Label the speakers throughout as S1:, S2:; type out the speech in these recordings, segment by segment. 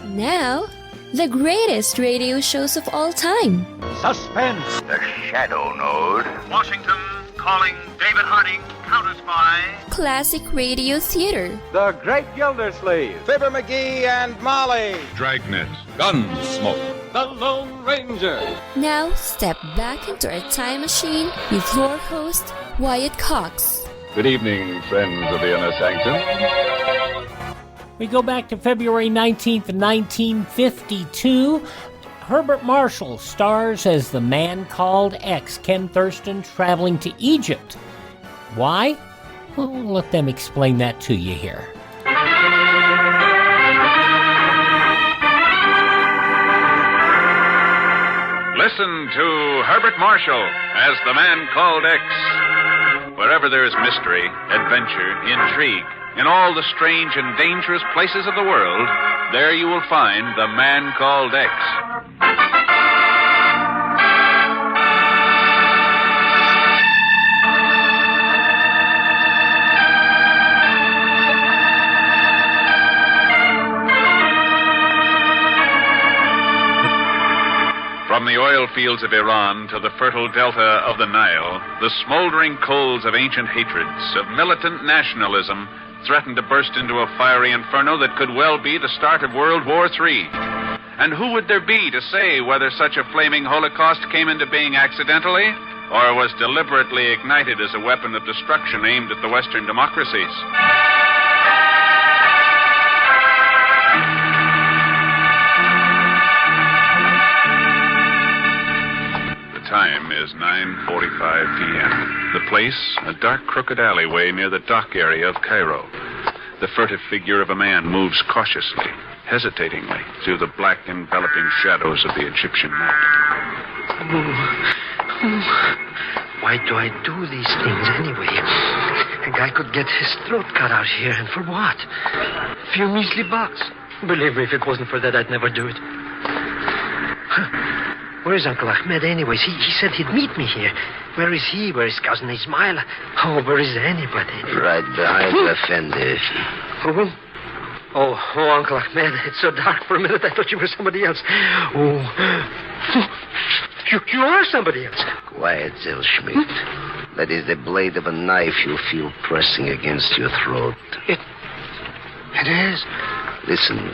S1: Now, the greatest radio shows of all time.
S2: Suspense.
S3: The Shadow Node.
S4: Washington calling David Harding, Counter Spy.
S1: Classic radio theater.
S2: The Great Gildersleeve.
S5: Fibber McGee and Molly.
S6: Dragnet. Gunsmoke.
S2: The Lone Ranger.
S1: Now, step back into our time machine with your host, Wyatt Cox.
S6: Good evening, friends of the Inner Sanctum.
S7: We go back to February 19th, 1952. Herbert Marshall stars as the man called X, Ken Thurston, traveling to Egypt. Why? Well, we'll let them explain that to you here.
S8: Listen to Herbert Marshall as the man called X. Wherever there is mystery, adventure, intrigue, in all the strange and dangerous places of the world, there you will find the man called X. From the oil fields of Iran to the fertile delta of the Nile, the smoldering coals of ancient hatreds, of militant nationalism, threatened to burst into a fiery inferno that could well be the start of World War III. And who would there be to say whether such a flaming holocaust came into being accidentally or was deliberately ignited as a weapon of destruction aimed at the Western democracies? Time is 9:45 p.m. The place, a dark, crooked alleyway near the dock area of Cairo. The furtive figure of a man moves cautiously, hesitatingly, through the black, enveloping shadows of the Egyptian night.
S9: Why do I do these things anyway? A guy could get his throat cut out here, and for what? A few measly bucks. Believe me, if it wasn't for that, I'd never do it. Where's Uncle Ahmed anyways? He said he'd meet me here. Where is he? Where is Cousin Ismail? Oh, where is anybody?
S3: Right behind the fender.
S9: Who? Oh, Uncle Ahmed, it's so dark for a minute I thought you were somebody else. Oh. You are somebody else.
S3: Quiet, Zellschmidt. That is the blade of a knife you feel pressing against your throat.
S9: It is?
S3: Listen.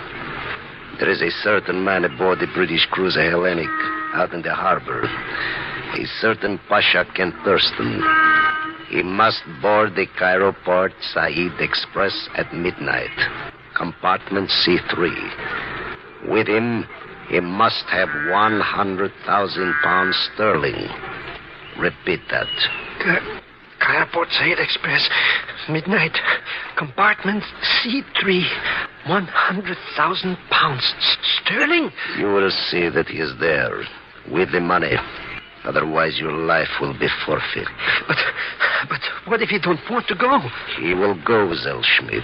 S3: There is a certain man aboard the British cruiser Hellenic out in the harbor. A certain Pasha Ken Thurston. He must board the Cairo Port Said Express at midnight. Compartment C3. With him, he must have 100,000 pounds sterling. Repeat that.
S9: Cairo Port Said Express. Midnight. Compartment C3. 100,000 pounds sterling?
S3: You will see that he is there with the money. Otherwise, your life will be forfeit.
S9: But what if he don't want to go?
S3: He will go, Zellschmidt.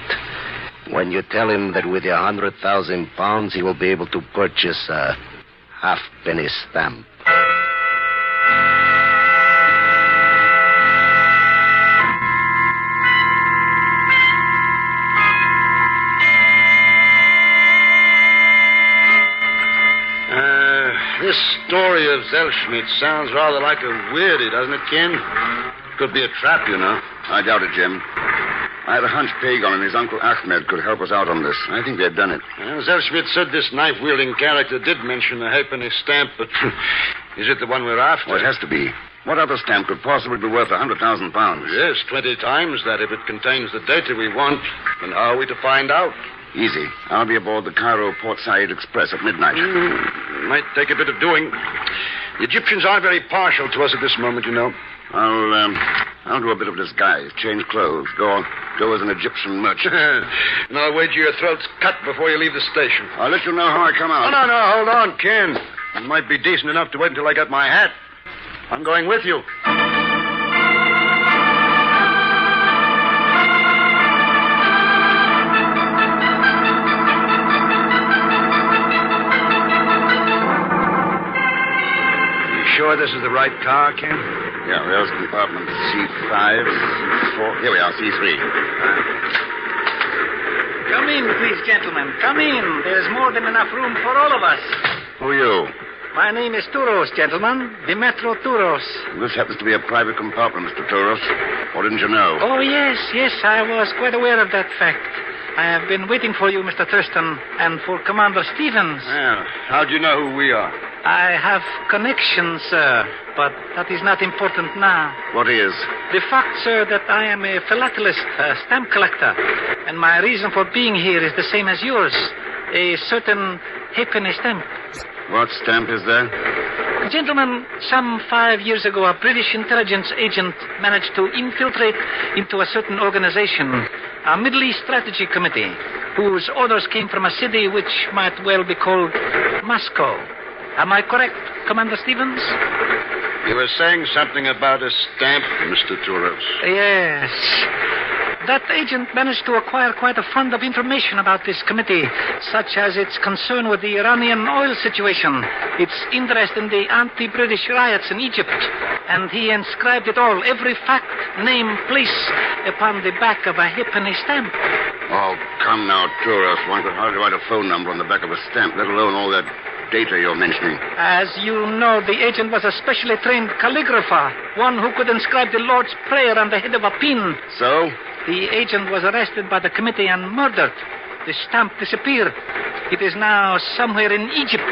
S3: When you tell him that with 100,000 pounds, he will be able to purchase a halfpenny stamp.
S10: This story of Zellschmidt sounds rather like a weirdie, doesn't it, Ken? Could be a trap, you know.
S5: I doubt it, Jim. I had a hunch Pagon and his Uncle Ahmed could help us out on this. I think they've done it.
S10: Well, Zellschmidt said this knife-wielding character did mention a halfpenny stamp, but is it the one we're after?
S5: Well, it has to be. What other stamp could possibly be worth 100,000 pounds?
S10: Yes, 20 times that if it contains the data we want. And how are we to find out?
S5: Easy. I'll be aboard the Cairo Port Said Express at midnight.
S10: Might take a bit of doing. The Egyptians aren't very partial to us at this moment, you know.
S5: I'll do a bit of disguise, change clothes, go as an Egyptian merchant.
S10: And I'll wager your throat's cut before you leave the station.
S5: I'll let you know how I come out.
S10: Oh, no, hold on, Ken. You might be decent enough to wait until I get my hat. I'm going with you. Sure this is the right car, Ken?
S5: Yeah, there's compartment C5, C4. Here we are, C3.
S11: Come in, please, gentlemen. Come in. There's more than enough room for all of us.
S5: Who are you?
S11: My name is Touros, gentlemen. Dimetro Touros.
S5: This happens to be a private compartment, Mr. Touros. Or didn't you know?
S11: Oh, yes, I was quite aware of that fact. I have been waiting for you, Mr. Thurston, and for Commander Stevens.
S5: Well, how do you know who we are?
S11: I have connections, sir, but that is not important now.
S5: What is?
S11: The fact, sir, that I am a philatelist, a stamp collector, and my reason for being here is the same as yours. A certain halfpenny stamp.
S5: What stamp is that?
S11: Gentlemen, some 5 years ago, a British intelligence agent managed to infiltrate into a certain organization, a Middle East Strategy Committee, whose orders came from a city which might well be called Moscow. Am I correct, Commander Stevens?
S10: You were saying something about a stamp, Mr. Touros.
S11: Yes. That agent managed to acquire quite a fund of information about this committee, such as its concern with the Iranian oil situation, its interest in the anti-British riots in Egypt, and he inscribed it all, every fact, name, place, upon the back of a halfpenny stamp.
S5: Oh, come now, Touros. One could hardly write a phone number on the back of a stamp, let alone all that data you're mentioning.
S11: As you know, the agent was a specially trained calligrapher, one who could inscribe the Lord's Prayer on the head of a pin.
S5: So?
S11: The agent was arrested by the committee and murdered. The stamp disappeared. It is now somewhere in Egypt,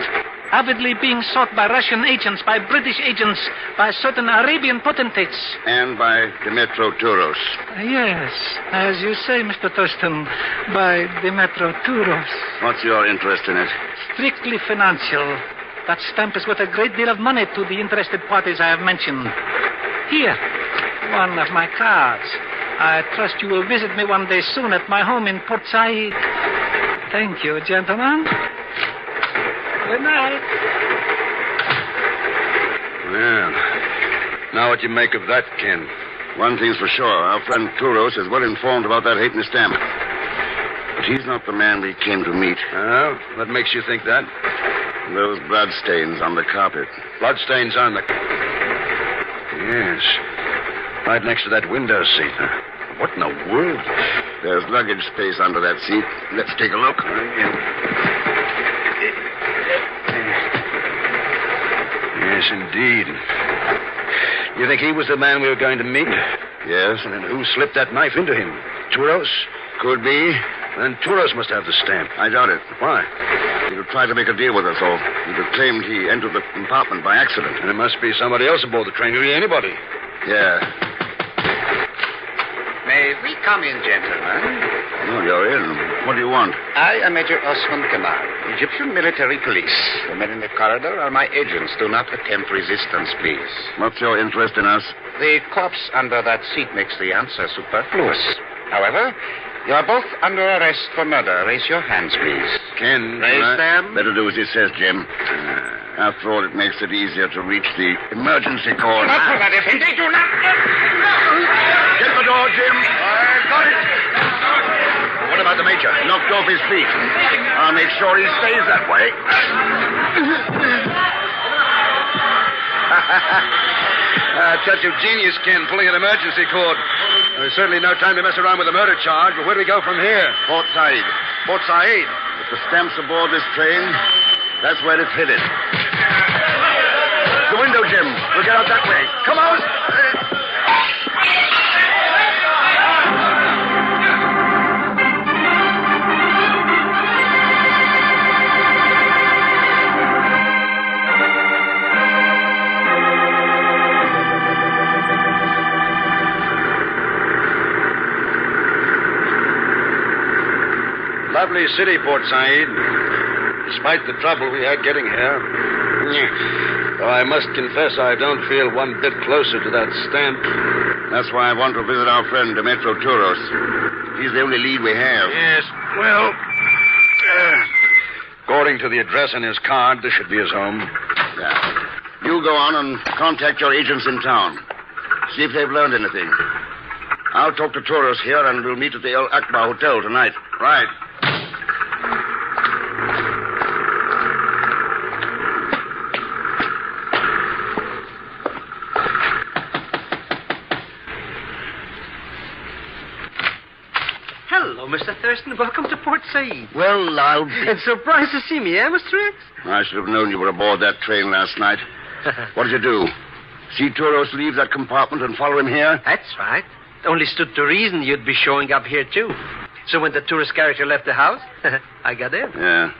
S11: avidly being sought by Russian agents, by British agents, by certain Arabian potentates.
S5: And by Dimetro Touros.
S11: Yes, as you say, Mr. Thurston, by Dimetro Touros.
S5: What's your interest in it?
S11: Strictly financial. That stamp is worth a great deal of money to the interested parties I have mentioned. Here, one of my cards. I trust you will visit me one day soon at my home in Port Said. Thank you, gentlemen. Good night.
S10: Well, now what do you make of that, Ken?
S5: One thing's for sure. Our friend Touros is well informed about that halfpenny stamp. But he's not the man we came to meet.
S10: Oh, what makes you think that?
S5: Those bloodstains on the carpet.
S10: Bloodstains on the... Yes. Right next to that window seat. What in the world?
S5: There's luggage space under that seat. Let's take a look.
S10: Yes, indeed. You think he was the man we were going to meet?
S5: Yes.
S10: And then who slipped that knife into him? Touros?
S5: Could be.
S10: Then Touros must have the stamp.
S5: I doubt it.
S10: Why?
S5: He would try to make a deal with us all. He would have claimed he entered the compartment by accident.
S10: And there must be somebody else aboard the train. Could be anybody.
S5: Yeah.
S12: May we come in, gentlemen?
S5: Oh, you're in. What do you want?
S12: I am Major Osman Kamal, Egyptian military police. The men in the corridor are my agents. Do not attempt resistance, please.
S5: What's your interest in us?
S12: The corpse under that seat makes the answer superfluous. However, you are both under arrest for murder. Raise your hands, please.
S5: Ken,
S12: raise them.
S5: Better do as he says, Jim. After all, it makes it easier to reach the emergency cord.
S12: Do not pull that if they do not.
S5: Get the door, Jim.
S12: I got it.
S5: What about the major? Knocked off his feet. I'll make sure he stays that way.
S10: Touch of genius, Ken, pulling an emergency cord. There's certainly no time to mess around with a murder charge, but where do we go from here?
S5: Port Said.
S10: Port Said?
S5: If the stamp's aboard this train, that's where it's headed. The window, Jim. We'll get out that way. Come on.
S10: Lovely city, Port Said. Despite the trouble we had getting here. Though I must confess I don't feel one bit closer to that stamp.
S5: That's why I want to visit our friend, Dimetro Touros. He's the only lead we have.
S10: Yes, well... according to the address on his card, this should be his home.
S5: Yeah. You go on and contact your agents in town. See if they've learned anything. I'll talk to Touros here, and we'll meet at the El Akbar Hotel tonight.
S10: Right.
S11: Hello,
S9: Hello, Mr. Thurston. Welcome to Port Said.
S5: Well, I'll be...
S9: And surprised to see me, eh, Mr. X?
S5: I should have known you were aboard that train last night. What did you do? See Toros leave that compartment and follow him here?
S9: That's right. It only stood to reason you'd be showing up here, too. So when the tourist character left the house, I got in.
S5: Yeah.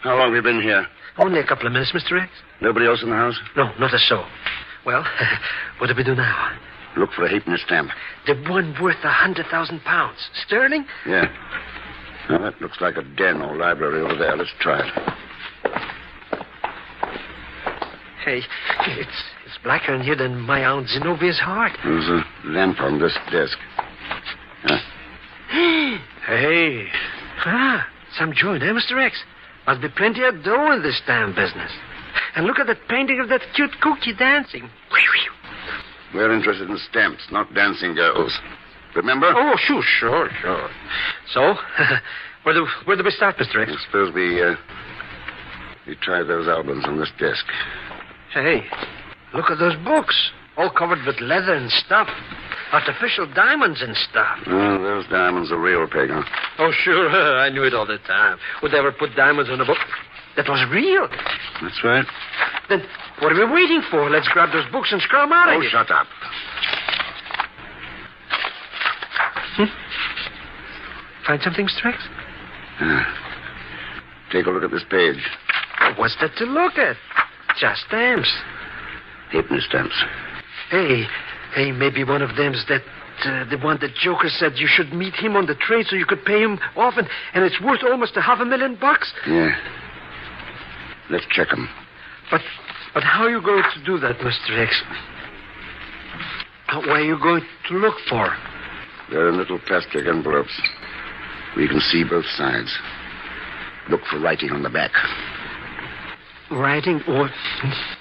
S5: How long have you been here?
S9: Only a couple of minutes, Mr. X.
S5: Nobody else in the house?
S9: No, not a soul. Well, what do we do now?
S5: Look for a halfpenny stamp.
S9: The one worth £100,000. Sterling?
S5: Yeah. Now, that looks like a den or library over there. Let's try it.
S9: Hey, it's blacker in here than my Aunt Zenobia's heart.
S5: There's a lamp on this desk.
S9: Hey. Some joint, eh, Mr. X? Must be plenty of dough in this damn business. And look at that painting of that cute cookie dancing.
S5: We're interested in stamps, not dancing girls. Remember?
S9: Oh, sure. So, where do we start, Mr. X?
S5: I suppose we try those albums on this desk.
S9: Hey, look at those books. All covered with leather and stuff. Artificial diamonds and stuff.
S5: Oh, those diamonds are real, Peg, huh?
S9: Oh, sure. I knew it all the time. Would they ever put diamonds on a book that was real?
S5: That's right.
S9: Then what are we waiting for? Let's grab those books and scrum out of here.
S5: Oh, shut up.
S9: Find something, Mr. X?
S5: Take a look at this page.
S9: What's that to look at? Just stamps.
S5: Halfpenny stamps.
S9: Hey, maybe one of them's that the one that Joker said you should meet him on the train so you could pay him off, and it's worth almost $500,000.
S5: Yeah. Let's check them.
S9: But how are you going to do that, Mr. X? What are you going to look for?
S5: They're in little plastic envelopes. We can see both sides. Look for writing on the back.
S9: Writing? Or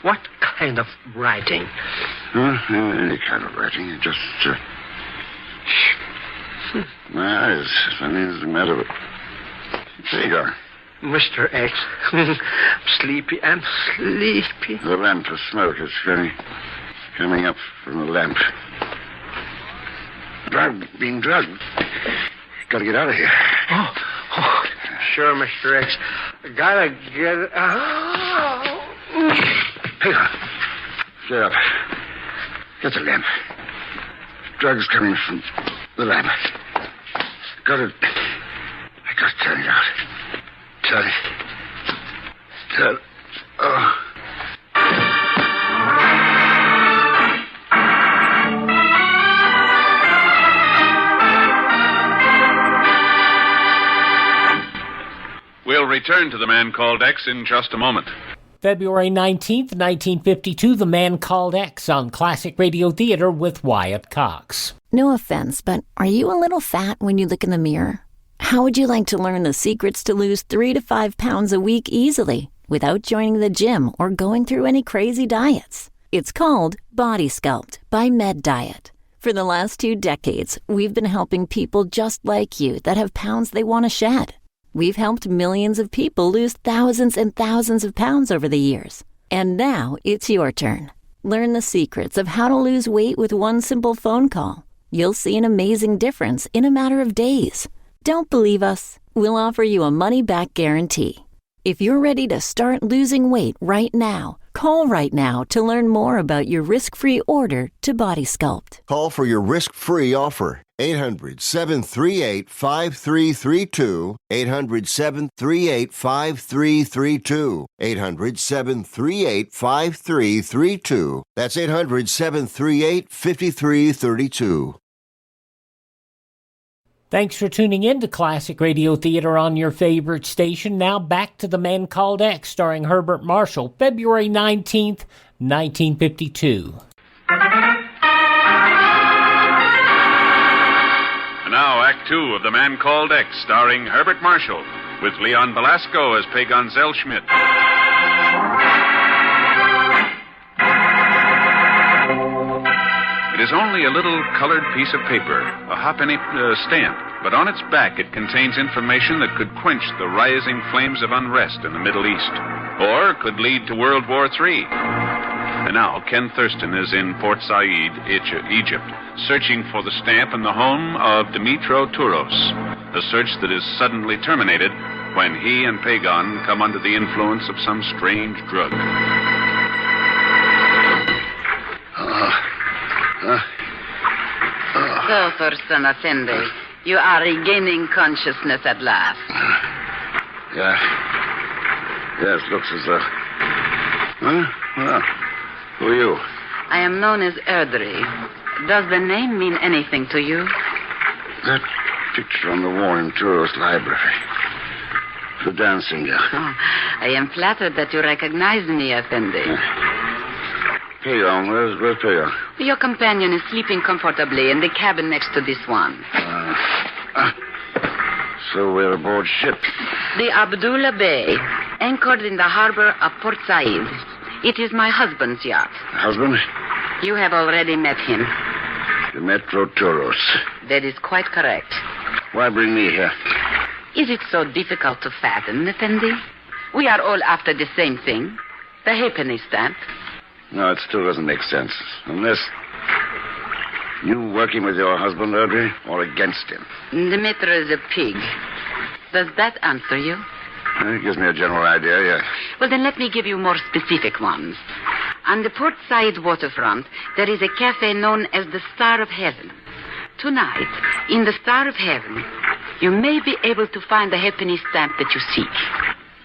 S9: what kind of writing?
S5: Any kind of writing. Just... My eyes. Something's the matter with... There you go.
S9: Mr. X. I'm sleepy.
S5: The lamp of smoke is coming up from the lamp. Being drugged. Gotta get out of here.
S9: Oh, sure, Mr. X. Gotta get out.
S5: Hey, get up. Get the lamp. Drugs coming from the lamp. I gotta turn it out. Turn it. Oh.
S8: We'll return to The Man Called X in just a moment.
S7: February 19th, 1952, The Man Called X on Classic Radio Theater with Wyatt Cox.
S13: No offense, but are you a little fat when you look in the mirror? How would you like to learn the secrets to lose 3 to 5 pounds a week easily without joining the gym or going through any crazy diets? It's called Body Sculpt by Med Diet. For the last 2 decades, we've been helping people just like you that have pounds they want to shed. We've helped millions of people lose thousands and thousands of pounds over the years. And now it's your turn. Learn the secrets of how to lose weight with one simple phone call. You'll see an amazing difference in a matter of days. Don't believe us? We'll offer you a money-back guarantee. If you're ready to start losing weight right now, call right now to learn more about your risk-free order to Body Sculpt.
S14: Call for your risk-free offer. 800-738-5332. 800-738-5332. 800-738-5332. That's 800-738-5332.
S7: Thanks for tuning in to Classic Radio Theater on your favorite station. Now back to The Man Called X, starring Herbert Marshall, February 19th, 1952.
S8: And now, Act Two of The Man Called X, starring Herbert Marshall, with Leon Velasco as Pegonzel Schmidt. It is only a little colored piece of paper, a halfpenny stamp, but on its back it contains information that could quench the rising flames of unrest in the Middle East, or could lead to World War III. And now Ken Thurston is in Port Said, Egypt, searching for the stamp in the home of Dimitro Touros. A search that is suddenly terminated when he and Pagon come under the influence of some strange drug.
S15: So, Thurston Effendi, you are regaining consciousness at last.
S5: Yes, looks as though. Huh? Well, who are you?
S15: I am known as Erdry. Does the name mean anything to you?
S5: That picture on the wall in Touros' library. The dancing girl.
S15: Oh, I am flattered that you recognize me, Effendi.
S5: Pagon, where's Pagon?
S15: Your companion is sleeping comfortably in the cabin next to this one.
S5: So we're aboard ship.
S15: The Abdullah Bay, anchored in the harbor of Port Said. It is my husband's yacht.
S5: Husband?
S15: You have already met him.
S5: Dimitro Touros.
S15: That is quite correct.
S5: Why bring me here?
S15: Is it so difficult to fathom, Effendi? We are all after the same thing. The halfpenny stamp.
S5: No, it still doesn't make sense. Unless you working with your husband, Erdry, or against him.
S15: Dimitro is a pig. Does that answer you?
S5: It gives me a general idea, yeah.
S15: Well, then let me give you more specific ones. On the Port Said waterfront, there is a cafe known as the Star of Heaven. Tonight, in the Star of Heaven, you may be able to find the halfpenny stamp that you seek.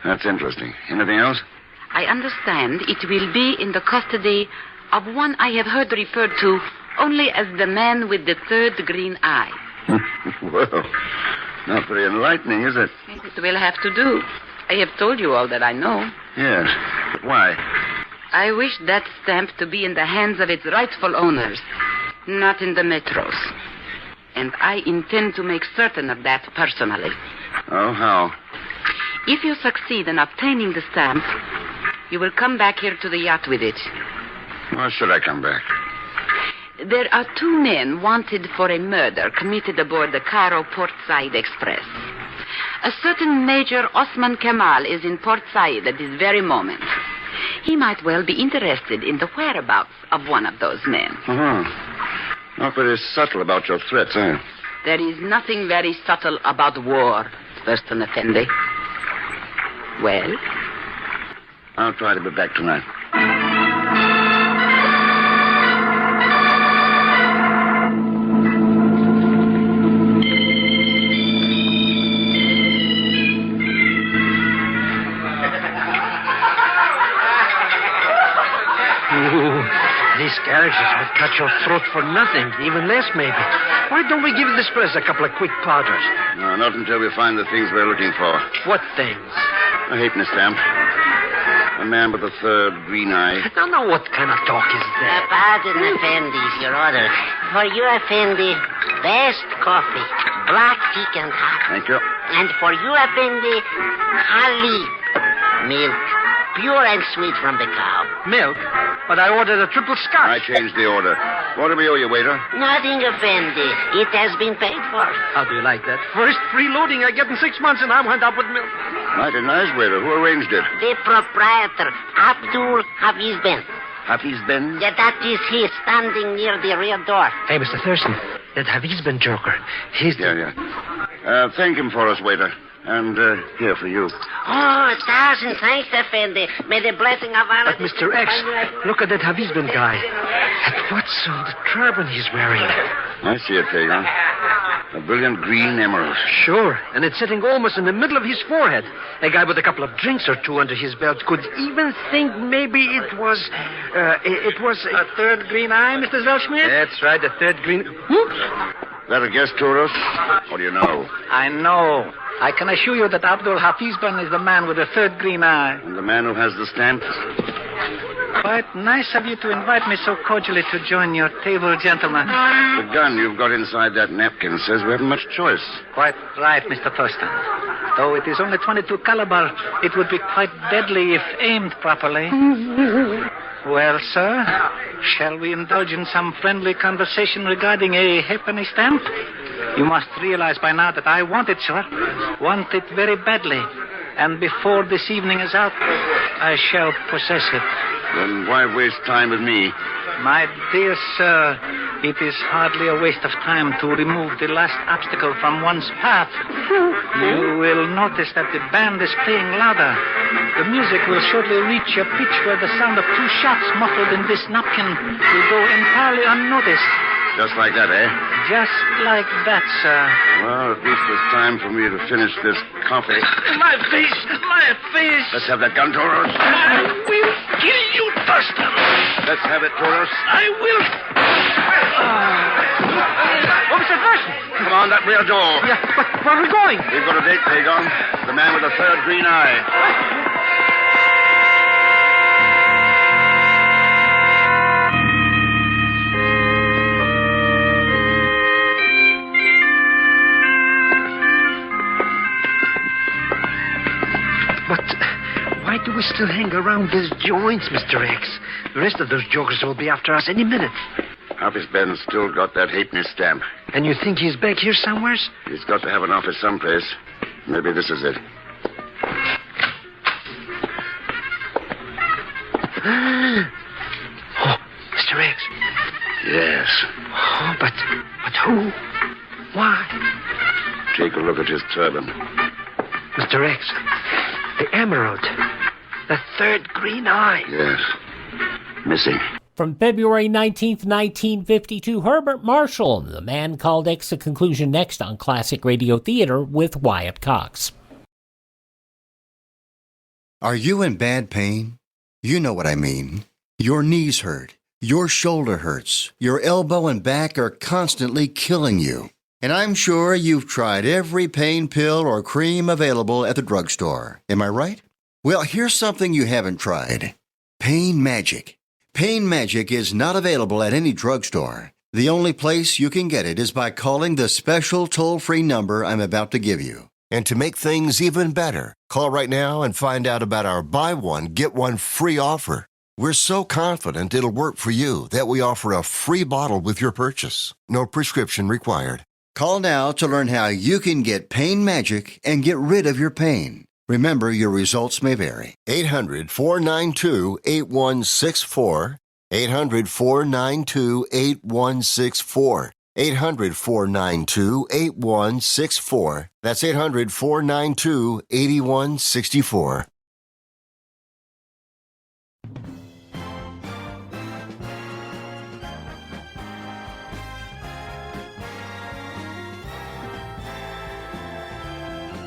S5: That's interesting. Anything else?
S15: I understand it will be in the custody of one I have heard referred to only as the man with the third green eye.
S5: Well, not very enlightening, is it?
S15: It will have to do. I have told you all that I know.
S5: Yes, but why?
S15: I wish that stamp to be in the hands of its rightful owners, not in the Metro's. And I intend to make certain of that personally.
S5: Oh, how?
S15: If you succeed in obtaining the stamp, you will come back here to the yacht with it.
S5: Why should I come back?
S15: There are two men wanted for a murder committed aboard the Cairo Port Said Express. A certain Major Osman Kamal is in Port Said at this very moment. He might well be interested in the whereabouts of one of those men.
S5: Uh-huh. Not very subtle about your threats, eh?
S15: There is nothing very subtle about war, Thurston Effendi. Well?
S5: I'll try to be back tonight.
S9: These carriages would cut your throat for nothing, even less maybe. Why don't we give this press a couple of quick powders?
S5: No, not until we find the things we're looking for.
S9: What things?
S5: A halfpenny stamp. A man with a third green eye.
S9: Now, what kind of talk is that?
S16: Pardon, Effendi, your order. For you, Effendi, best coffee, black pecan hot.
S5: Thank you.
S16: And for you, Effendi, Halib, milk, pure and sweet from the cow.
S9: Milk? But I ordered a triple scotch.
S5: I changed the order. What do we owe you, waiter?
S16: Nothing, Effendi. It has been paid for.
S9: How do you like that? First freeloading I get in 6 months, and I'm went up with milk.
S5: Mighty nice, waiter. Who arranged it?
S16: The proprietor, Abdul Hafiz Ben.
S5: Hafiz Ben?
S16: Yeah, that is he, standing near the rear door.
S9: Hey, Mr. Thurston, that Hafiz Ben joker. He's
S5: Yeah. Thank him for us, waiter. And here for you.
S16: Oh, 1,000 thanks, Effendi. May the blessing of Allah...
S9: But, Mr. X, look at that Hafiz Ben guy. And what's on the turban he's wearing?
S5: I see it, Pagan. A brilliant green emerald.
S9: Sure, and it's sitting almost in the middle of his forehead. A guy with a couple of drinks or two under his belt could even think maybe it was...
S11: A third green eye, Mr. Zellschmidt?
S9: That's right, a third green...
S5: That a guess, Touros? What do you know?
S11: I know. I can assure you that Abdul Hafiz Ben is the man with the third green eye.
S5: And the man who has the stamp?
S11: Quite nice of you to invite me so cordially to join your table, gentlemen.
S5: The gun you've got inside that napkin says we haven't much choice.
S11: Quite right, Mr. Thurston. Though it is only .22 caliber, it would be quite deadly if aimed properly. Well, sir, shall we indulge in some friendly conversation regarding a halfpenny stamp? You must realize by now that I want it, sir. Want it very badly. And before this evening is out, I shall possess it.
S5: Then why waste time with me?
S11: My dear sir, it is hardly a waste of time to remove the last obstacle from one's path. You will notice that the band is playing louder. The music will shortly reach a pitch where the sound of 2 shots muffled in this napkin will go entirely unnoticed.
S5: Just like that, eh?
S11: Just like that, sir.
S5: Well, at least there's time for me to finish this coffee.
S11: My face! My face!
S5: Let's have that gun, Toros.
S11: I will kill you, Thurston.
S5: Let's have it, Toros.
S11: I will. Oh, Mr. Thurston.
S5: Come on, that rear door.
S11: Yeah, but where are we going?
S5: We've got a date, Pagon. The man with the 3rd green eye.
S9: But why do we still hang around these joints, Mr. X? The rest of those jokers will be after us any minute.
S5: Office Ben's still got that halfpenny stamp.
S9: And you think he's back here somewheres?
S5: He's got to have an office someplace. Maybe this is it.
S9: Oh, Mr. X.
S5: Yes.
S9: Oh, but who? Why?
S5: Take a look at his turban.
S9: Mr. X, the emerald. The 3rd green eye.
S5: Yes. Missing.
S7: From February 19th, 1952, Herbert Marshall, The Man Called X, the conclusion next on Classic Radio Theater with Wyatt Cox.
S14: Are you in bad pain? You know what I mean. Your knees hurt. Your shoulder hurts. Your elbow and back are constantly killing you. And I'm sure you've tried every pain pill or cream available at the drugstore. Am I right? Well, here's something you haven't tried. Pain Magic. Pain Magic is not available at any drugstore. The only place you can get it is by calling the special toll-free number I'm about to give you.
S17: And to make things even better, call right now and find out about our buy one, get one free offer. We're so confident it'll work for you that we offer a free bottle with your purchase. No prescription required.
S14: Call now to learn how you can get Pain Magic and get rid of your pain. Remember, your results may vary.
S17: 800-492-8164. 800-492-8164. 800-492-8164. That's 800-492-8164.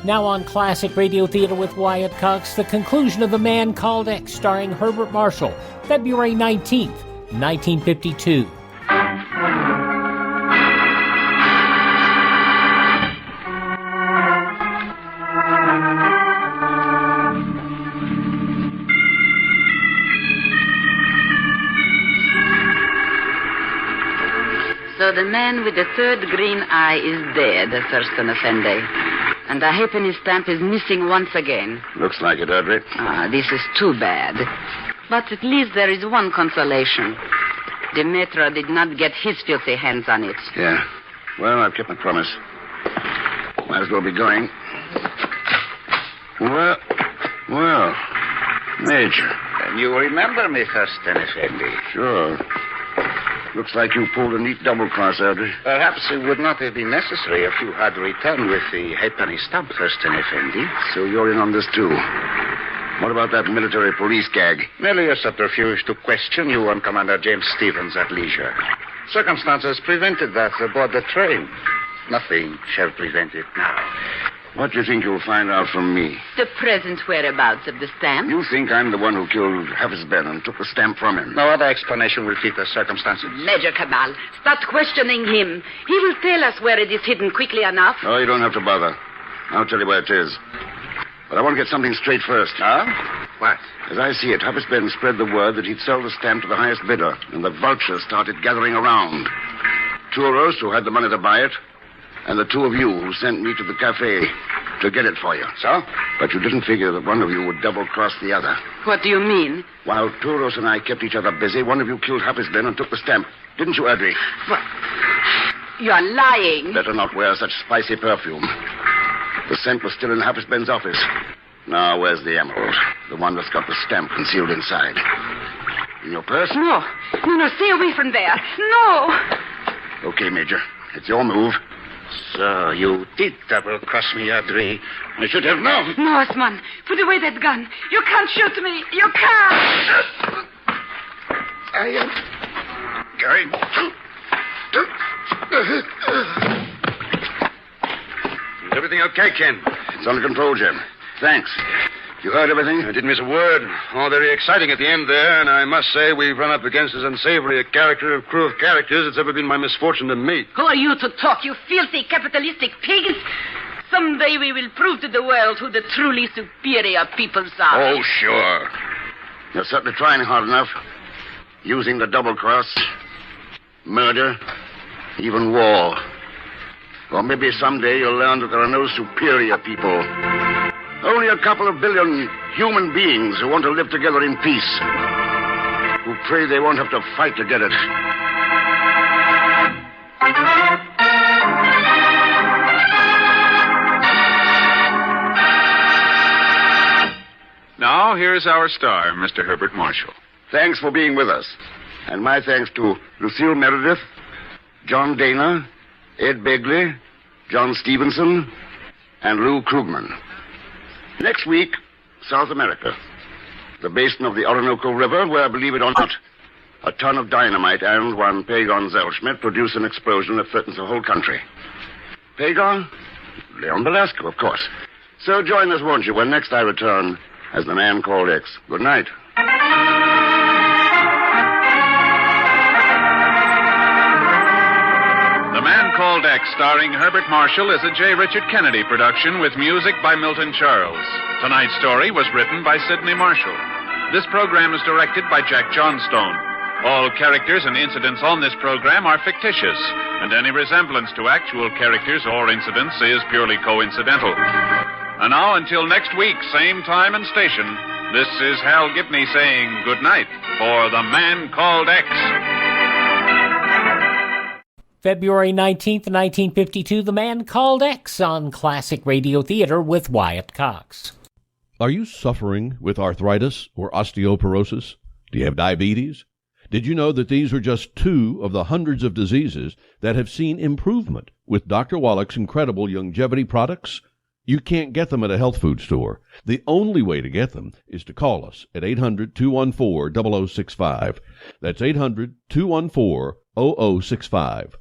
S7: Now on Classic Radio Theater with Wyatt Cox, the conclusion of The Man Called X, starring Herbert Marshall, February 19th, 1952.
S15: So the man with the 3rd green eye is dead, Thurston Effendi. And the halfpenny stamp is missing once again.
S5: Looks like it, Audrey.
S15: This is too bad. But at least there is one consolation. Demetra did not get his filthy hands on it.
S5: Yeah. Well, I've kept my promise. Might as well be going. Well, Major.
S12: And you remember me, Thurston Effendi?
S5: Sure. Looks like you pulled a neat double cross, Audrey.
S12: Perhaps it would not have been necessary if you had returned with the halfpenny stamp, Thurston Effendi.
S5: So you're in on this, too. What about that military police gag?
S12: Merely a subterfuge to question you and Commander James Stevens at leisure. Circumstances prevented that aboard the train. Nothing shall prevent it now.
S5: What do you think you'll find out from me?
S15: The present whereabouts of the stamp?
S5: You think I'm the one who killed Hafizben and took the stamp from him?
S12: No other explanation will fit the circumstances.
S15: Major Cabal, start questioning him. He will tell us where it is hidden quickly enough.
S5: Oh, you don't have to bother. I'll tell you where it is. But I want to get something straight first.
S12: Huh? What?
S5: As I see it, Hafizben spread the word that he'd sell the stamp to the highest bidder, and the vultures started gathering around. Tourists who had the money to buy it, and the two of you who sent me to the cafe to get it for you.
S12: So?
S5: But you didn't figure that one of you would double-cross the other.
S15: What do you mean?
S5: While Touros and I kept each other busy, one of you killed Hafizben and took the stamp. Didn't you, Audrey?
S15: What? You are lying.
S5: Better not wear such spicy perfume. The scent was still in Hafizben's office. Now, where's the emerald? The one that's got the stamp concealed inside. In your purse?
S15: No. No, stay away from there. No.
S5: Okay, Major. It's your move.
S12: So you did double-cross me, Audrey. I should have known.
S15: No, Osman. Put away that gun. You can't shoot me. You can't.
S5: I am going
S10: Is everything okay, Ken?
S5: It's under control, Jim. Thanks. You heard everything?
S10: I didn't miss a word. All very exciting at the end there, and I must say we've run up against as unsavory a crew of characters it's ever been my misfortune to meet.
S15: Who are you to talk, you filthy capitalistic pigs? Someday we will prove to the world who the truly superior peoples are.
S5: Oh, sure. You're certainly trying hard enough. Using the double-cross, murder, even war. Or maybe someday you'll learn that there are no superior people. Only a couple of billion human beings who want to live together in peace. Who pray they won't have to fight to get it.
S8: Now, here's our star, Mr. Herbert Marshall.
S5: Thanks for being with us. And my thanks to Lucille Meredith, John Dana, Ed Begley, John Stevenson, and Lou Krugman. Next week, South America. The basin of the Orinoco River, where, believe it or not, a ton of dynamite and one Pagon Zellschmidt produce an explosion that threatens the whole country. Pagon? Leon Belasco, of course. So join us, won't you, when next I return as the Man Called X. Good night.
S8: The Man Called X, starring Herbert Marshall, is a J. Richard Kennedy production with music by Milton Charles. Tonight's story was written by Sidney Marshall. This program is directed by Jack Johnstone. All characters and incidents on this program are fictitious, and any resemblance to actual characters or incidents is purely coincidental. And now, until next week, same time and station, this is Hal Gibney saying good night for The Man Called X.
S7: February 19th, 1952, The Man Called X on Classic Radio Theater with Wyatt Cox.
S18: Are you suffering with arthritis or osteoporosis? Do you have diabetes? Did you know that these are just two of the hundreds of diseases that have seen improvement with Dr. Wallach's incredible longevity products? You can't get them at a health food store. The only way to get them is to call us at 800-214-0065. That's 800-214-0065.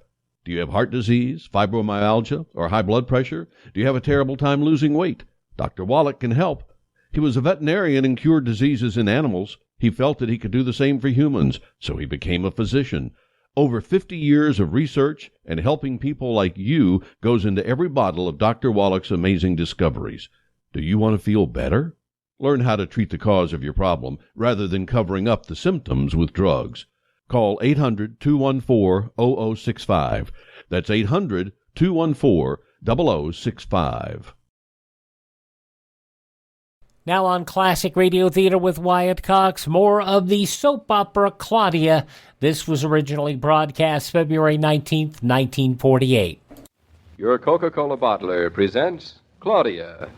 S18: Do you have heart disease, fibromyalgia, or high blood pressure? Do you have a terrible time losing weight? Dr. Wallach can help. He was a veterinarian and cured diseases in animals. He felt that he could do the same for humans, so he became a physician. Over 50 years of research and helping people like you goes into every bottle of Dr. Wallach's amazing discoveries. Do you want to feel better? Learn how to treat the cause of your problem rather than covering up the symptoms with drugs. Call 800-214-0065. That's 800-214-0065.
S7: Now on Classic Radio Theater with Wyatt Cox, more of the soap opera Claudia. This was originally broadcast February 19th, 1948.
S2: Your Coca-Cola bottler presents Claudia.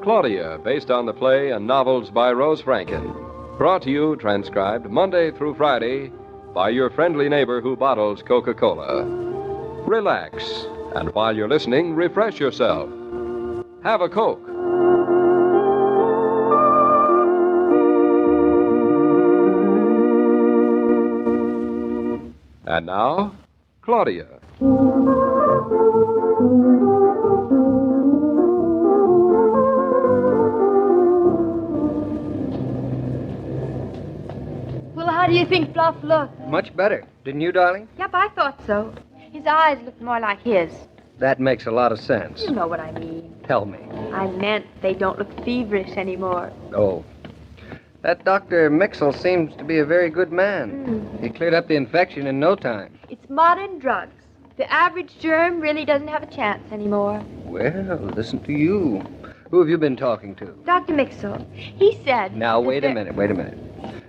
S2: Claudia, based on the play and novels by Rose Franken. Brought to you, transcribed, Monday through Friday, by your friendly neighbor who bottles Coca-Cola. Relax, and while you're listening, refresh yourself. Have a Coke. And now, Claudia.
S19: How do you think Bluff looked?
S9: Much better. Didn't you, darling?
S19: Yep, I thought so. His eyes looked more like his.
S9: That makes a lot of sense.
S19: You know what I mean.
S9: Tell me.
S19: I meant they don't look feverish anymore.
S9: Oh. That Dr. Mixel seems to be a very good man. He cleared up the infection in no time.
S19: It's modern drugs. The average germ really doesn't have a chance anymore.
S9: Well, listen to you. Who have you been talking to?
S19: Dr. Mixel. He said...
S9: Now, wait a minute.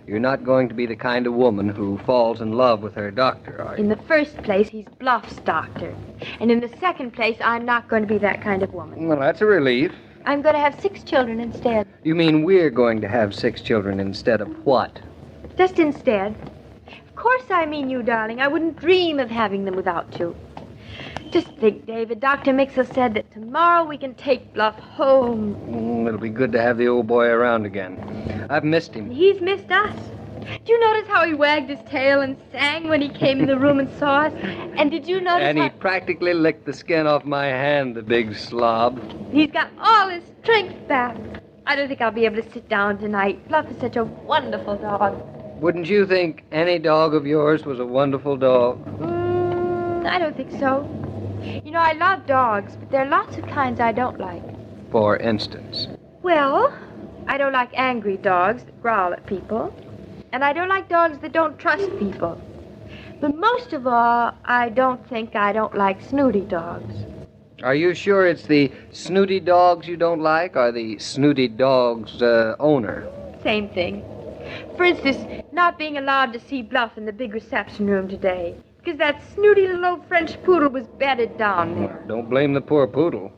S20: You're not going to be the kind of woman who falls in love with her doctor, are you?
S19: In the first place, he's Bluff's doctor. And in the second place, I'm not going to be that kind of woman.
S20: Well, that's a relief.
S19: I'm going to have 6 children instead.
S20: You mean we're going to have 6 children instead of what?
S19: Just instead. Of course I mean you, darling. I wouldn't dream of having them without you. Just think, David, Dr. Mixel said that tomorrow we can take Bluff home.
S20: It'll be good to have the old boy around again. I've missed him.
S19: He's missed us. Did you notice how he wagged his tail and sang when he came in the room and saw us? And did you notice
S20: And he practically licked the skin off my hand, the big slob.
S19: He's got all his strength back. I don't think I'll be able to sit down tonight. Bluff is such a wonderful dog.
S20: Wouldn't you think any dog of yours was a wonderful dog?
S19: I don't think so. You know, I love dogs, but there are lots of kinds I don't like.
S20: For instance?
S19: Well, I don't like angry dogs that growl at people. And I don't like dogs that don't trust people. But most of all, I don't like snooty dogs.
S20: Are you sure it's the snooty dogs you don't like, or the snooty dog's owner?
S19: Same thing. For instance, not being allowed to see Bluff in the big reception room today. Because that snooty little old French poodle was bedded down there.
S20: Don't blame the poor poodle.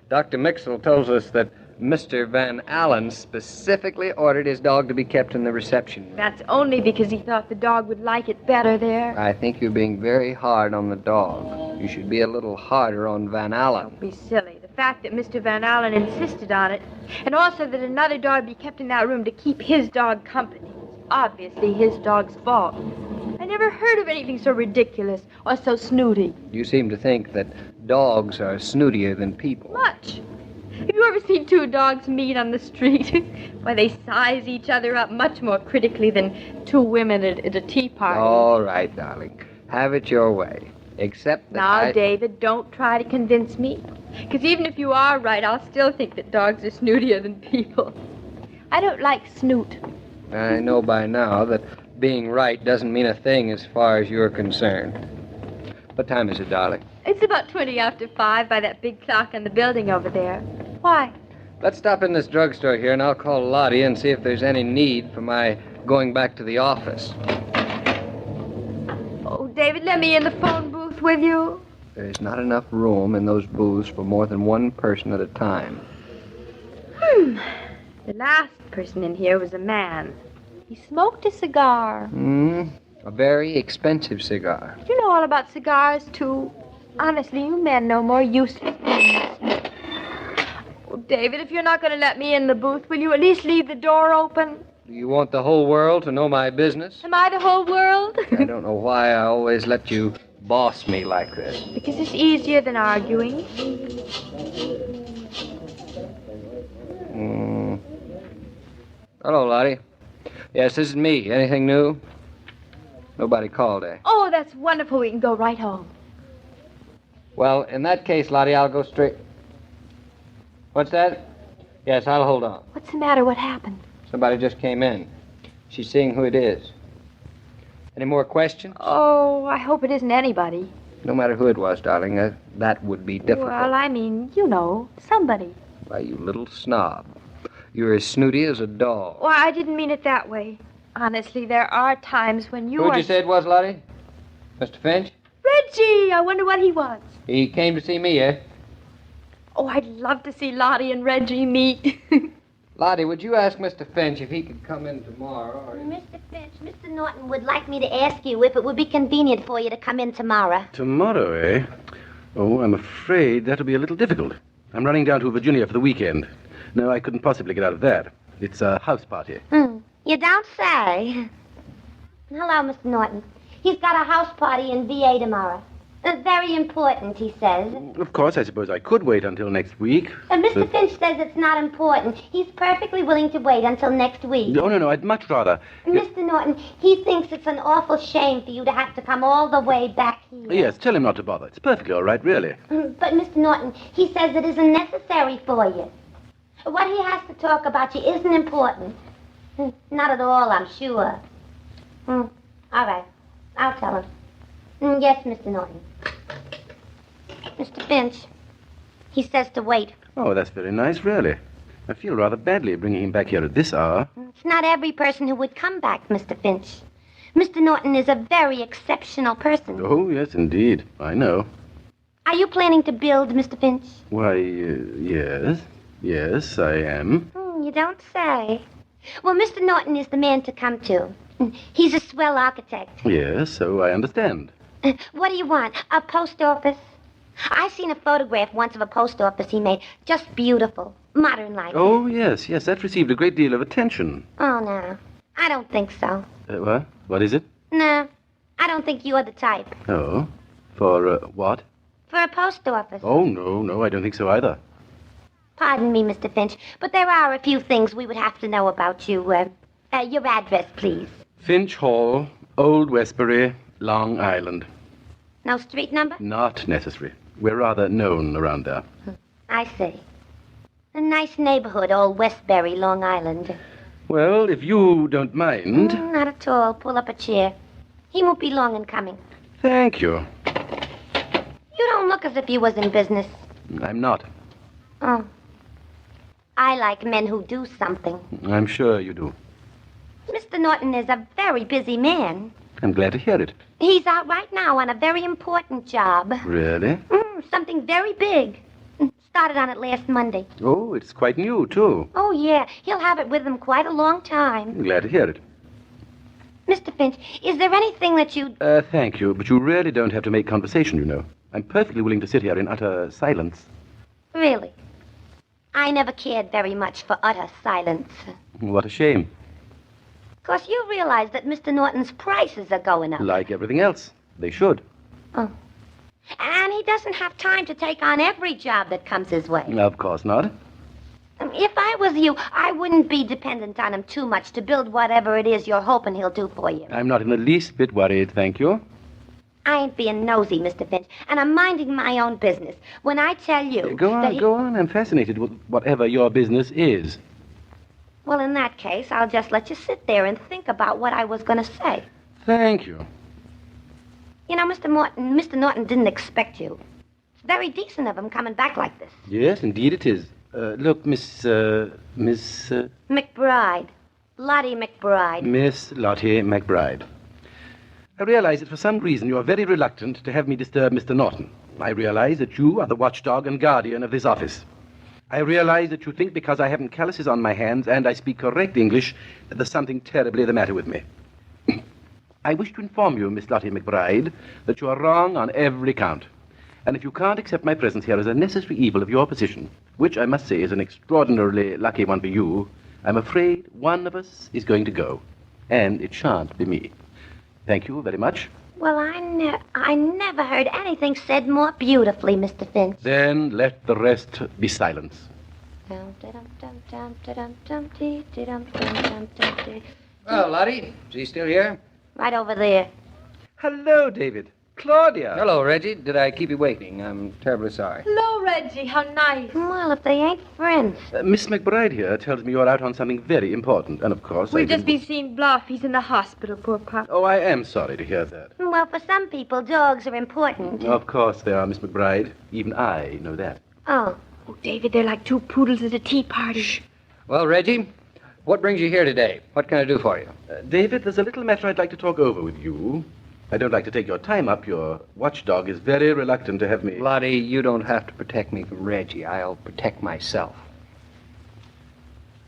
S20: Dr. Mixel tells us that Mr. Van Allen specifically ordered his dog to be kept in the reception room.
S19: That's only because he thought the dog would like it better there.
S20: I think you're being very hard on the dog. You should be a little harder on Van Allen.
S19: Don't be silly. The fact that Mr. Van Allen insisted on it, and also that another dog be kept in that room to keep his dog company, is obviously his dog's fault. I never heard of anything so ridiculous or so snooty.
S20: You seem to think that dogs are snootier than people.
S19: Much. Have you ever seen 2 dogs meet on the street? Why, they size each other up much more critically than 2 women at a tea party.
S20: All right, darling. Have it your way. Except that
S19: Now, David, don't try to convince me. Because even if you are right, I'll still think that dogs are snootier than people. I don't like snoot.
S20: I know by now that being right doesn't mean a thing as far as you're concerned. What time is it, darling?
S19: It's about 20 after 5 by that big clock in the building over there. Why?
S20: Let's stop in this drugstore here, and I'll call Lottie and see if there's any need for my going back to the office.
S19: Oh, David, let me in the phone booth with you.
S20: There's not enough room in those booths for more than one person at a time.
S19: The last person in here was a man. He smoked a cigar.
S20: A very expensive cigar.
S19: You know all about cigars, too. Honestly, you men know more useless things. Oh, David, if you're not going to let me in the booth, will you at least leave the door open?
S20: Do you want the whole world to know my business?
S19: Am I the whole world?
S20: I don't know why I always let you boss me like this.
S19: Because it's easier than arguing.
S20: Hello, Lottie. Yes, this is me. Anything new? Nobody called, eh?
S19: Oh, that's wonderful. We can go right home.
S20: Well, in that case, Lottie, I'll go straight... What's that? Yes, I'll hold on.
S19: What's the matter? What happened?
S20: Somebody just came in. She's seeing who it is. Any more questions?
S19: Oh, I hope it isn't anybody.
S20: No matter who it was, darling, that would be difficult.
S19: Well, I mean, you know, somebody.
S20: Why, you little snob. You're as snooty as a dog.
S19: Well, I didn't mean it that way. Honestly, there are times when you
S20: Who'd you say it was, Lottie? Mr. Finch?
S19: Reggie! I wonder what he wants.
S20: He came to see me, eh?
S19: Oh, I'd love to see Lottie and Reggie meet.
S20: Lottie, would you ask Mr. Finch if he could come in tomorrow? Or...
S16: Mr. Finch, Mr. Norton would like me to ask you if it would be convenient for you to come in tomorrow.
S21: Tomorrow, eh? Oh, I'm afraid that'll be a little difficult. I'm running down to Virginia for the weekend. No, I couldn't possibly get out of that. It's a house party.
S16: You don't say. Hello, Mr. Norton. He's got a house party in VA tomorrow. Very important, he says.
S21: Of course, I suppose I could wait until next week.
S16: Mr. Finch says it's not important. He's perfectly willing to wait until next week.
S21: No, I'd much rather...
S16: Mr. Norton, he thinks it's an awful shame for you to have to come all the way back here.
S21: Yes, tell him not to bother. It's perfectly all right, really.
S16: But, Mr. Norton, he says it isn't necessary for you. What he has to talk about you isn't important. Not at all, I'm sure. All right. I'll tell him. Yes, Mr. Norton. Mr. Finch, he says to wait.
S21: Oh, that's very nice, really. I feel rather badly bringing him back here at this hour.
S16: It's not every person who would come back, Mr. Finch. Mr. Norton is a very exceptional person.
S21: Oh, yes, indeed. I know.
S16: Are you planning to build, Mr. Finch?
S21: Why, yes. Yes, I am.
S16: You don't say. Well, Mr. Norton is the man to come to. He's a swell architect.
S21: Yes, so I understand.
S16: What do you want? A post office? I seen a photograph once of a post office he made. Just beautiful. Modern like.
S21: Oh, yes, that received a great deal of attention.
S16: Oh, no. I don't think so.
S21: What? What is it?
S16: No. I don't think you're the type.
S21: Oh. For, what?
S16: For a post office.
S21: Oh, no, I don't think so either.
S16: Pardon me, Mr. Finch, but there are a few things we would have to know about you. Your address, please.
S21: Finch Hall, Old Westbury, Long Island.
S16: No street number?
S21: Not necessary. We're rather known around there.
S16: I see. A nice neighborhood, Old Westbury, Long Island.
S21: Well, if you don't mind...
S16: Not at all. Pull up a chair. He won't be long in coming.
S21: Thank you.
S16: You don't look as if you was in business.
S21: I'm not.
S16: Oh. I like men who do something.
S21: I'm sure you do.
S16: Mr. Norton is a very busy man.
S21: I'm glad to hear it.
S16: He's out right now on a very important job.
S21: Really?
S16: Something very big. Started on it last Monday.
S21: Oh, it's quite new, too.
S16: Oh, yeah. He'll have it with him quite a long time.
S21: I'm glad to hear it.
S16: Mr. Finch, is there anything that you...
S21: Thank you, but you really don't have to make conversation, you know. I'm perfectly willing to sit here in utter silence.
S16: Really? I never cared very much for utter silence.
S21: What a shame.
S16: Of course, you realize that Mr. Norton's prices are going up.
S21: Like everything else. They should.
S16: Oh. And he doesn't have time to take on every job that comes his way.
S21: Of course not.
S16: If I was you, I wouldn't be dependent on him too much to build whatever it is you're hoping he'll do for you.
S21: I'm not in the least bit worried, thank you.
S16: I ain't being nosy, Mr. Finch, and I'm minding my own business. When I tell you...
S21: Go on. I'm fascinated with whatever your business is.
S16: Well, in that case, I'll just let you sit there and think about what I was going to say.
S21: Thank you.
S16: You know, Mr. Norton didn't expect you. It's very decent of him coming back like this.
S21: Yes, indeed it is. Look, Miss...
S16: McBride. Lottie McBride.
S21: Miss Lottie McBride. I realize that for some reason you are very reluctant to have me disturb Mr. Norton. I realize that you are the watchdog and guardian of this office. I realize that you think because I haven't calluses on my hands and I speak correct English that there's something terribly the matter with me. I wish to inform you, Miss Lottie McBride, that you are wrong on every count. And if you can't accept my presence here as a necessary evil of your position, which I must say is an extraordinarily lucky one for you, I'm afraid one of us is going to go. And it shan't be me. Thank you very much.
S16: Well, I never heard anything said more beautifully, Mr. Finch.
S21: Then let the rest be silence.
S20: Well, Lottie, is he still here?
S16: Right over there.
S21: Hello, David. Claudia.
S20: Hello, Reggie. Did I keep you waiting? I'm terribly sorry.
S19: Hello, Reggie. How nice.
S16: Well, if they ain't friends.
S21: Miss McBride here tells me you're out on something very important, and of course
S19: We've just been seeing Bluff. He's in the hospital, poor pup.
S21: Oh, I am sorry to hear that.
S16: Well, for some people, dogs are important.
S21: Of course they are, Miss McBride. Even I know that.
S16: Oh.
S19: Oh, David, they're like two poodles at a tea party. Shh.
S20: Well, Reggie, what brings you here today? What can I do for you?
S21: David, there's a little matter I'd like to talk over with you. I don't like to take your time up. Your watchdog is very reluctant to have me...
S20: Lottie, you don't have to protect me from Reggie. I'll protect myself.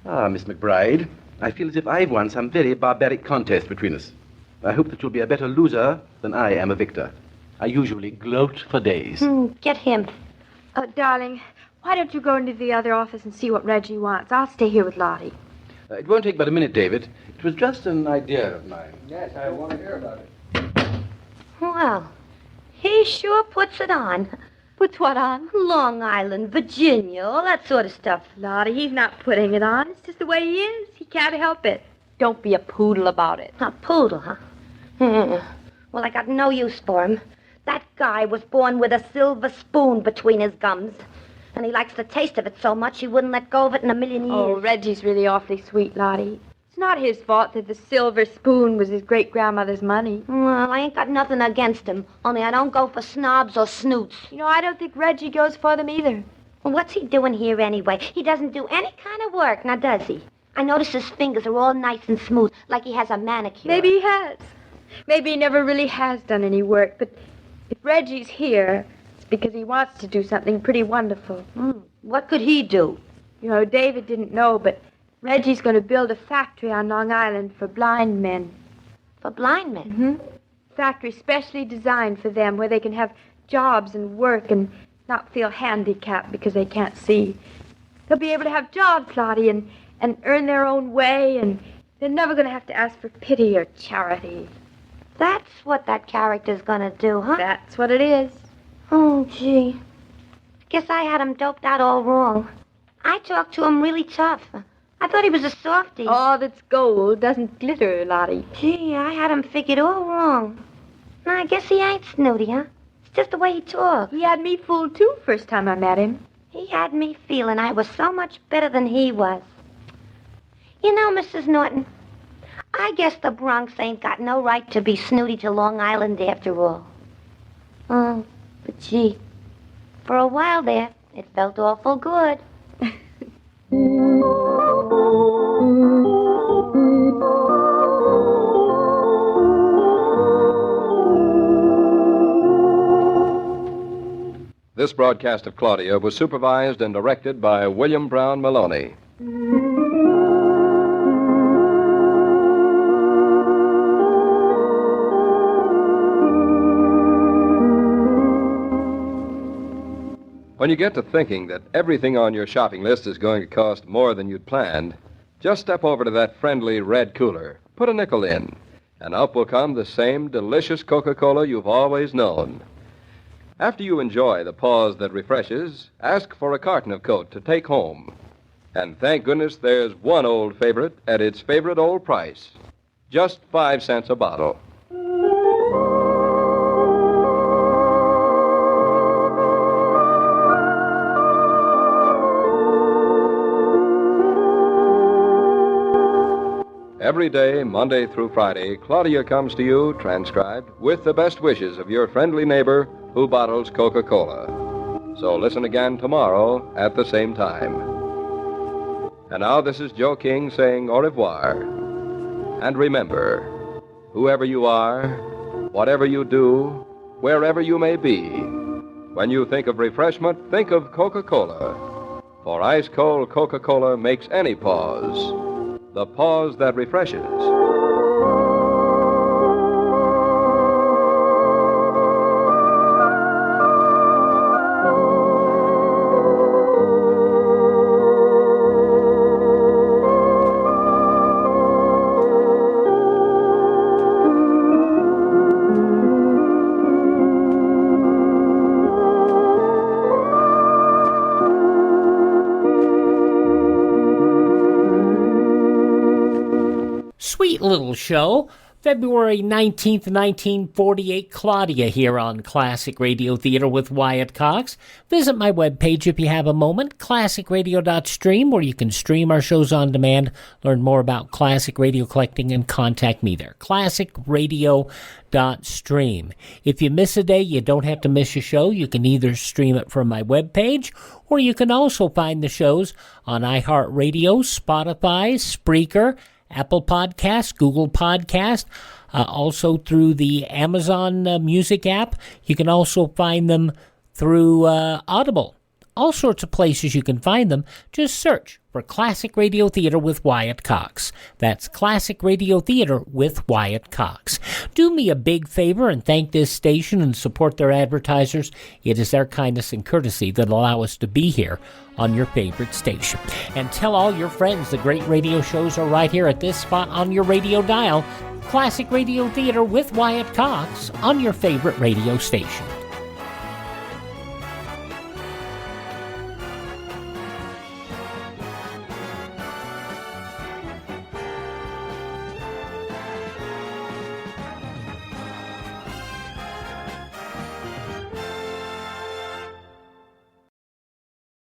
S21: Ah, Miss McBride, I feel as if I've won some very barbaric contest between us. I hope that you'll be a better loser than I am a victor. I usually gloat for days.
S16: Get him.
S19: Oh, darling, why don't you go into the other office and see what Reggie wants? I'll stay here with Lottie.
S21: It won't take but a minute, David. It was just an idea of mine.
S20: Yes, I want to hear about it.
S16: Well, he sure puts it on.
S19: Puts what on?
S16: Long Island, Virginia, all that sort of stuff.
S19: Lottie, he's not putting it on. It's just the way he is. He can't help it. Don't be a poodle about it.
S16: A poodle, huh? Well, I got no use for him. That guy was born with a silver spoon between his gums. And he likes the taste of it so much he wouldn't let go of it in a million years.
S19: Oh, Reggie's really awfully sweet, Lottie. It's not his fault that the silver spoon was his great-grandmother's money.
S16: Well, I ain't got nothing against him, only I don't go for snobs or snoots.
S19: You know, I don't think Reggie goes for them either.
S16: Well, what's he doing here anyway? He doesn't do any kind of work, now does he? I notice his fingers are all nice and smooth, like he has a manicure.
S19: Maybe he has. Maybe he never really has done any work, but if Reggie's here, it's because he wants to do something pretty wonderful.
S16: What could he do?
S19: You know, David didn't know, but Reggie's going to build a factory on Long Island for blind men.
S16: For blind men?
S19: Mm-hmm. Factory specially designed for them, where they can have jobs and work and not feel handicapped because they can't see. They'll be able to have jobs, Lottie, and earn their own way, and they're never going to have to ask for pity or charity.
S16: That's what that character's gonna do, huh?
S19: That's what it is.
S16: Oh, gee. Guess I had him doped out all wrong. I talked to him really tough. I thought he was a softie.
S19: All that's gold doesn't glitter, Lottie.
S16: Gee, I had him figured all wrong. No, I guess he ain't snooty, huh? It's just the way he talks.
S19: He had me fooled, too, first time I met him.
S16: He had me feeling I was so much better than he was. You know, Mrs. Norton, I guess the Bronx ain't got no right to be snooty to Long Island after all. Oh, but gee, for a while there, it felt awful good.
S2: This broadcast of Claudia was supervised and directed by William Brown Maloney. When you get to thinking that everything on your shopping list is going to cost more than you'd planned, just step over to that friendly red cooler, put a nickel in, and up will come the same delicious Coca-Cola you've always known. After you enjoy the pause that refreshes, ask for a carton of Coke to take home. And thank goodness there's one old favorite at its favorite old price, just 5 cents a bottle. Every day, Monday through Friday, Claudia comes to you, transcribed, with the best wishes of your friendly neighbor who bottles Coca-Cola. So listen again tomorrow at the same time. And now this is Joe King saying au revoir. And remember, whoever you are, whatever you do, wherever you may be, when you think of refreshment, think of Coca-Cola. For ice-cold Coca-Cola makes any pause the pause that refreshes.
S7: Sweet little show. February 19th, 1948, Claudia here on Classic Radio Theater with Wyatt Cox. Visit my webpage if you have a moment, classicradio.stream, where you can stream our shows on demand, learn more about classic radio collecting, and contact me there, classicradio.stream. If you miss a day, you don't have to miss a show. You can either stream it from my webpage, or you can also find the shows on iHeartRadio, Spotify, Spreaker, Apple Podcasts, Google Podcasts, also through the Amazon Music app. You can also find them through Audible. All sorts of places you can find them. Just search for Classic Radio Theater with Wyatt Cox. That's Classic Radio Theater with Wyatt Cox. Do me a big favor and thank this station and support their advertisers. It is their kindness and courtesy that allow us to be here on your favorite station. And tell all your friends the great radio shows are right here at this spot on your radio dial. Classic Radio Theater with Wyatt Cox on your favorite radio station.